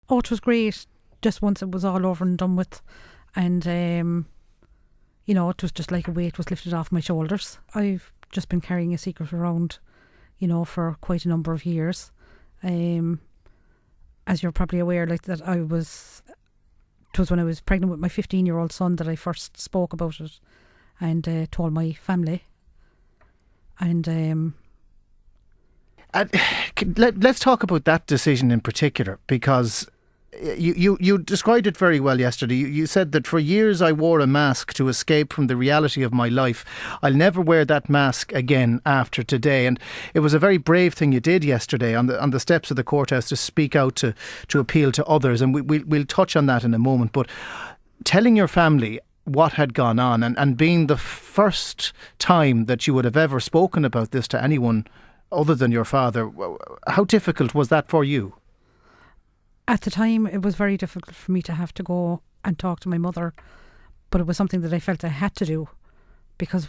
Oh, it was great. Just once it was all over and done with. And, it was just like a weight was lifted off my shoulders. I've just been carrying a secret around, for quite a number of years. As you're probably aware, like that it was when I was pregnant with my 15-year-old son that I first spoke about it and told my family. And let's talk about that decision in particular, because you described it very well yesterday. You said that for years I wore a mask to escape from the reality of my life. I'll never wear that mask again after today. And it was a very brave thing you did yesterday on the steps of the courthouse to speak out, to appeal to others. And we'll touch on that in a moment. But telling your family what had gone on and being the first time that you would have ever spoken about this to anyone other than your father, how difficult was that for you? At the time, it was very difficult for me to have to go and talk to my mother, but it was something that I felt I had to do, because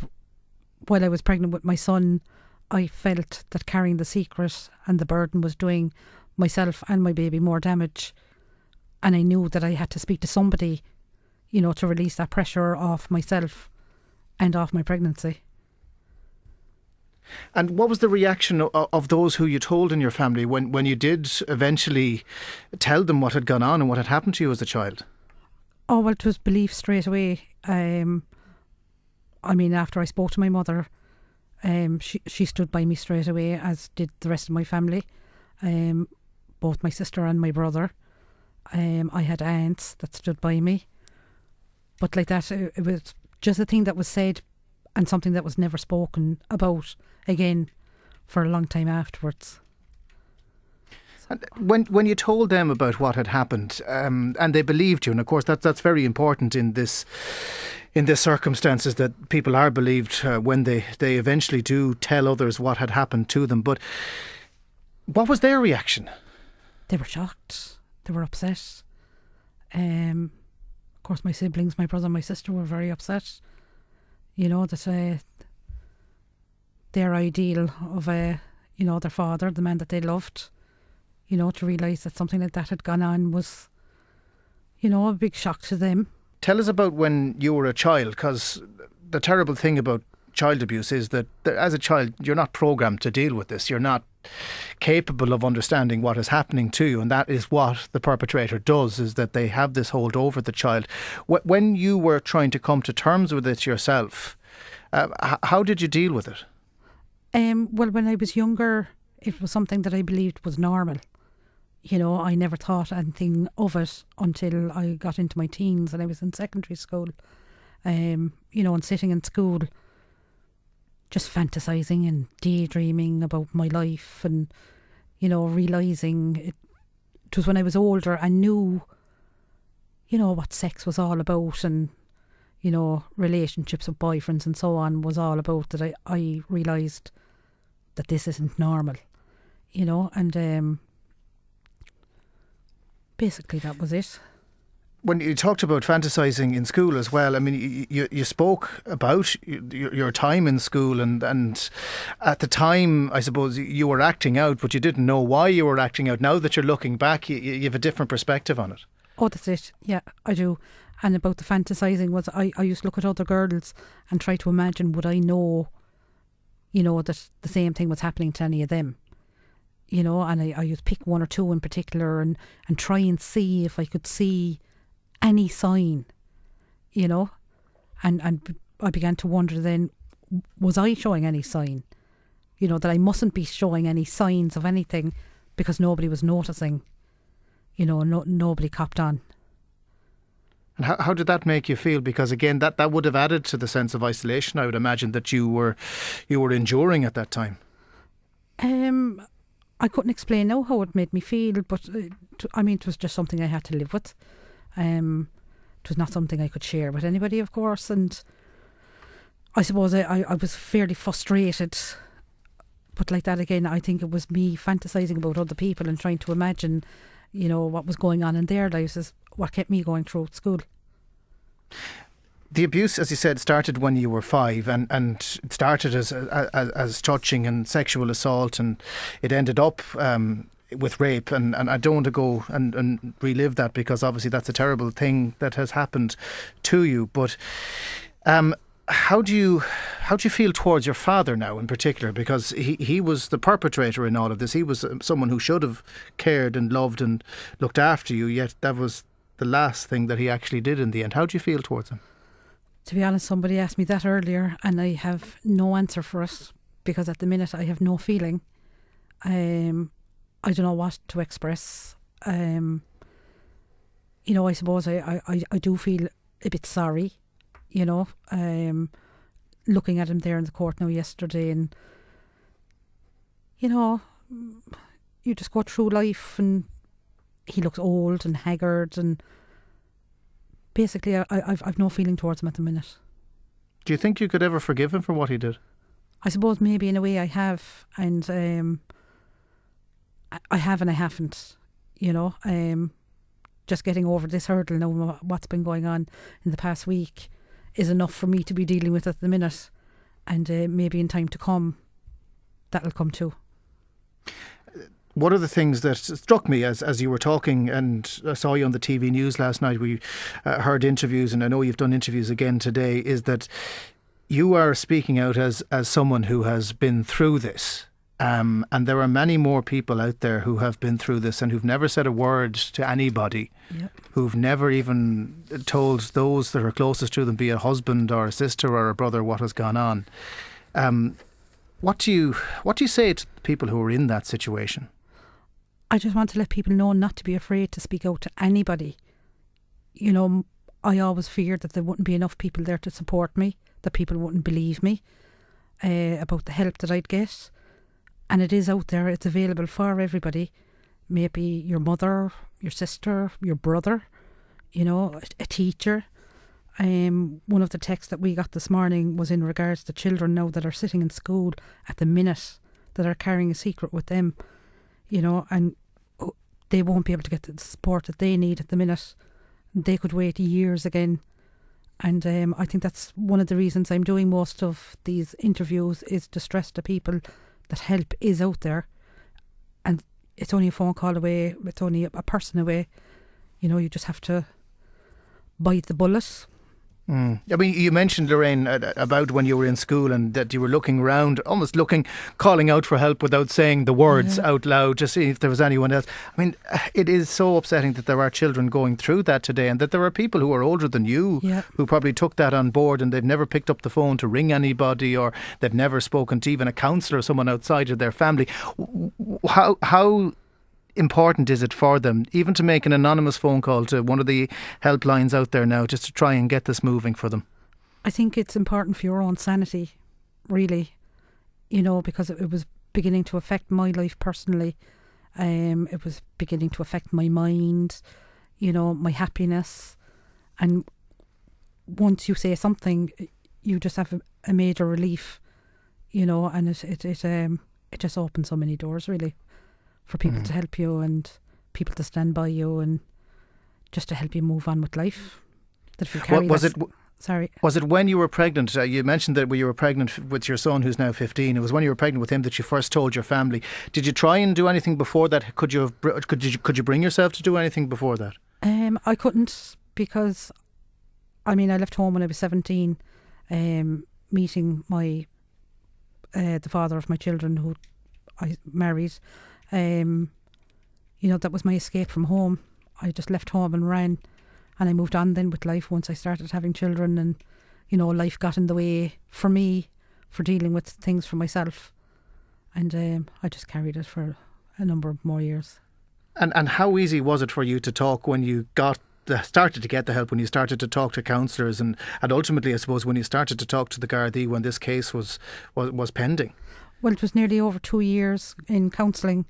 while I was pregnant with my son, I felt that carrying the secret and the burden was doing myself and my baby more damage, and I knew that I had to speak to somebody, to release that pressure off myself and off my pregnancy. And what was the reaction of those who you told in your family when you did eventually tell them what had gone on and what had happened to you as a child? Oh, well, it was belief straight away. After I spoke to my mother, she stood by me straight away, as did the rest of my family, both my sister and my brother. I had aunts that stood by me. But like that, it was just a thing that was said and something that was never spoken about again for a long time afterwards. And when you told them about what had happened, and they believed you, and of course that's very important in this circumstances, that people are believed when they eventually do tell others what had happened to them. But what was their reaction? They were shocked. They were upset. Of course, my siblings, my brother and my sister, were very upset. That their ideal of their father, the man that they loved, to realise that something like that had gone on was, a big shock to them. Tell us about when you were a child, because the terrible thing about child abuse is that as a child you're not programmed to deal with this. You're not capable of understanding what is happening to you, and that is what the perpetrator does, is that they have this hold over the child. When you were trying to come to terms with it yourself, how did you deal with it? Well, when I was younger, it was something that I believed was normal. I never thought anything of it until I got into my teens and I was in secondary school. And sitting in school, just fantasising and daydreaming about my life, and, realising it was when I was older and knew, what sex was all about, and, relationships with boyfriends and so on was all about, that I realised that this isn't normal, and basically that was it. When you talked about fantasising in school as well, I mean, you spoke about your time in school, and at the time, I suppose, you were acting out, but you didn't know why you were acting out. Now that you're looking back, you have a different perspective on it. Oh, that's it. Yeah, I do. And about the fantasising was, I used to look at other girls and try to imagine, would I know, that the same thing was happening to any of them. And I used to pick one or two in particular and try and see if I could see any sign, and I began to wonder then, was I showing any sign, that I mustn't be showing any signs of anything because nobody was noticing, nobody copped on. And how did that make you feel? Because again, that would have added to the sense of isolation, I would imagine, that you were enduring at that time. I couldn't explain now how it made me feel, but it was just something I had to live with. It was not something I could share with anybody, of course, and I suppose I was fairly frustrated. But like that again, I think it was me fantasising about other people and trying to imagine, what was going on in their lives is what kept me going through school. The abuse, as you said, started when you were 5, and it started as touching and sexual assault, and it ended up with rape, and I don't want to go and relive that, because obviously that's a terrible thing that has happened to you. But how do you feel towards your father now in particular? Because he was the perpetrator in all of this. He was someone who should have cared and loved and looked after you, yet that was the last thing that he actually did in the end. How do you feel towards him? To be honest, somebody asked me that earlier and I have no answer for it, because at the minute I have no feeling. I don't know what to express. I suppose I do feel a bit sorry, looking at him there in the court now yesterday, and you just go through life and he looks old and haggard, and basically I've no feeling towards him at the minute. Do you think you could ever forgive him for what he did? I suppose maybe in a way I have, and I have and I haven't, just getting over this hurdle now, what's been going on in the past week is enough for me to be dealing with at the minute, and maybe in time to come that'll come too. One of the things that struck me as you were talking, and I saw you on the TV news last night, we heard interviews, and I know you've done interviews again today, is that you are speaking out as someone who has been through this. And there are many more people out there who have been through this and who've never said a word to anybody, yep, who've never even told those that are closest to them, be a husband or a sister or a brother, what has gone on. What do you say to people who are in that situation? I just want to let people know not to be afraid to speak out to anybody. I always feared that there wouldn't be enough people there to support me, that people wouldn't believe me about the help that I'd get. And it is out there, it's available for everybody. Maybe your mother, your sister, your brother, a teacher. One of the texts that we got this morning was in regards to children now that are sitting in school at the minute, that are carrying a secret with them, and they won't be able to get the support that they need at the minute. They could wait years again. And I think that's one of the reasons I'm doing most of these interviews, is to stress to people that help is out there, and it's only a phone call away, it's only a person away. You just have to bite the bullet. I mean, you mentioned, Lorraine, about when you were in school and that you were looking around, almost calling out for help without saying the words out loud, just seeing if there was anyone else. I mean, it is so upsetting that there are children going through that today, and that there are people who are older than you who probably took that on board, and they've never picked up the phone to ring anybody, or they've never spoken to even a counsellor or someone outside of their family. How important is it for them even to make an anonymous phone call to one of the helplines out there now, just to try and get this moving for them? I think it's important for your own sanity, really, because it was beginning to affect my life personally. It was beginning to affect my mind, my happiness. And once you say something, you just have a major relief, and it just opens so many doors, really, for people to help you and people to stand by you and just to help you move on with life. That if you carry Was it when you were pregnant? You mentioned that when you were pregnant with your son, who's now 15. It was when you were pregnant with him that you first told your family. Did you try and do anything before that? Could you bring yourself to do anything before that? I couldn't, because I left home when I was 17, meeting the father of my children, who I married. That was my escape from home. I just left home and ran, and I moved on then with life once I started having children, and life got in the way for me for dealing with things for myself, and I just carried it for a number of more years. And how easy was it for you to talk when you started to get the help, when you started to talk to counsellors, and ultimately, I suppose, when you started to talk to the Gardaí when this case was pending? Well, it was nearly over 2 years in counselling,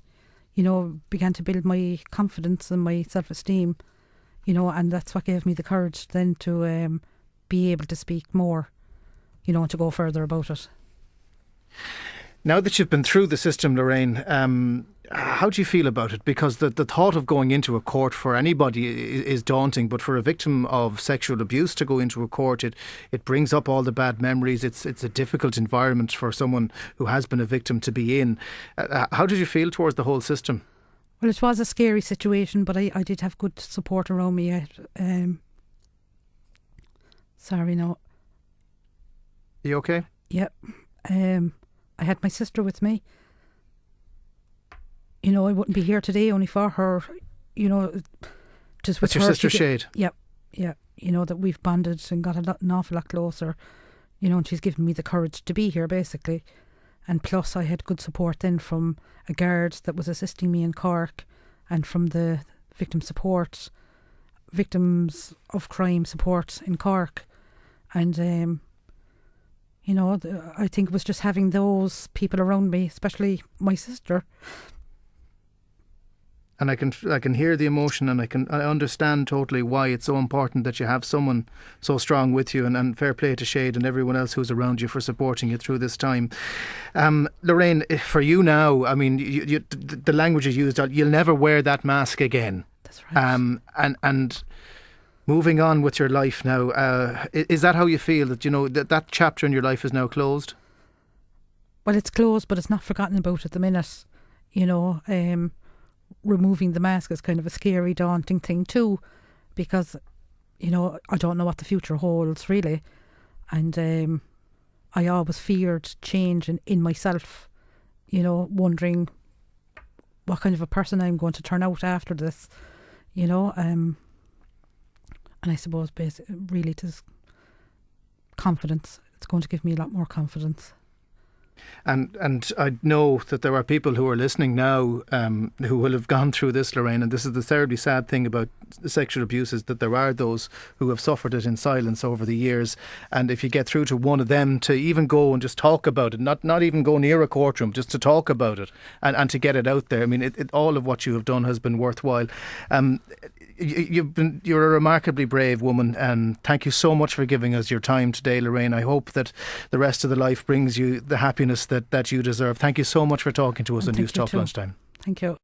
began to build my confidence and my self-esteem, and that's what gave me the courage then to be able to speak more, and to go further about it. Now that you've been through the system, Lorraine, how do you feel about it? Because the thought of going into a court for anybody is daunting, but for a victim of sexual abuse to go into a court, it brings up all the bad memories. It's a difficult environment for someone who has been a victim to be in. How did you feel towards the whole system? Well, it was a scary situation, but I did have good support around me. Sorry, no. You okay? Yep. I had my sister with me. You know, I wouldn't be here today only for her. You know, just with That's your her. sister Shade. Yep. Yeah. You know, that we've bonded and got an awful lot closer. You know, and she's given me the courage to be here, basically. And plus, I had good support then from a guard that was assisting me in Cork, and from the victims of crime support in Cork. And, you know, I think it was just having those people around me, especially my sister. And I can hear the emotion, and I understand totally why it's so important that you have someone so strong with you, and fair play to Shade and everyone else who's around you for supporting you through this time. Lorraine, for you now, I mean, the language you used, you'll never wear that mask again. That's right. And moving on with your life now, is that how you feel, that you know that chapter in your life is now closed? Well, it's closed, but it's not forgotten about at the minute. You know, removing the mask is kind of a scary, daunting thing too, because, you know, I don't know what the future holds really, and I always feared change in myself, you know, wondering what kind of a person I'm going to turn out after this, you know, and I suppose really it is confidence. It's going to give me a lot more confidence. And I know that there are people who are listening now who will have gone through this, Lorraine, and this is the terribly sad thing about sexual abuse, is that there are those who have suffered it in silence over the years. And if you get through to one of them to even go and just talk about it, not even go near a courtroom, just to talk about it and to get it out there, I mean, all of what you have done has been worthwhile. You're a remarkably brave woman, and thank you so much for giving us your time today, Lorraine. I hope that the rest of the life brings you the happiness that you deserve. Thank you so much for talking to us on Newstalk Lunchtime. Thank you.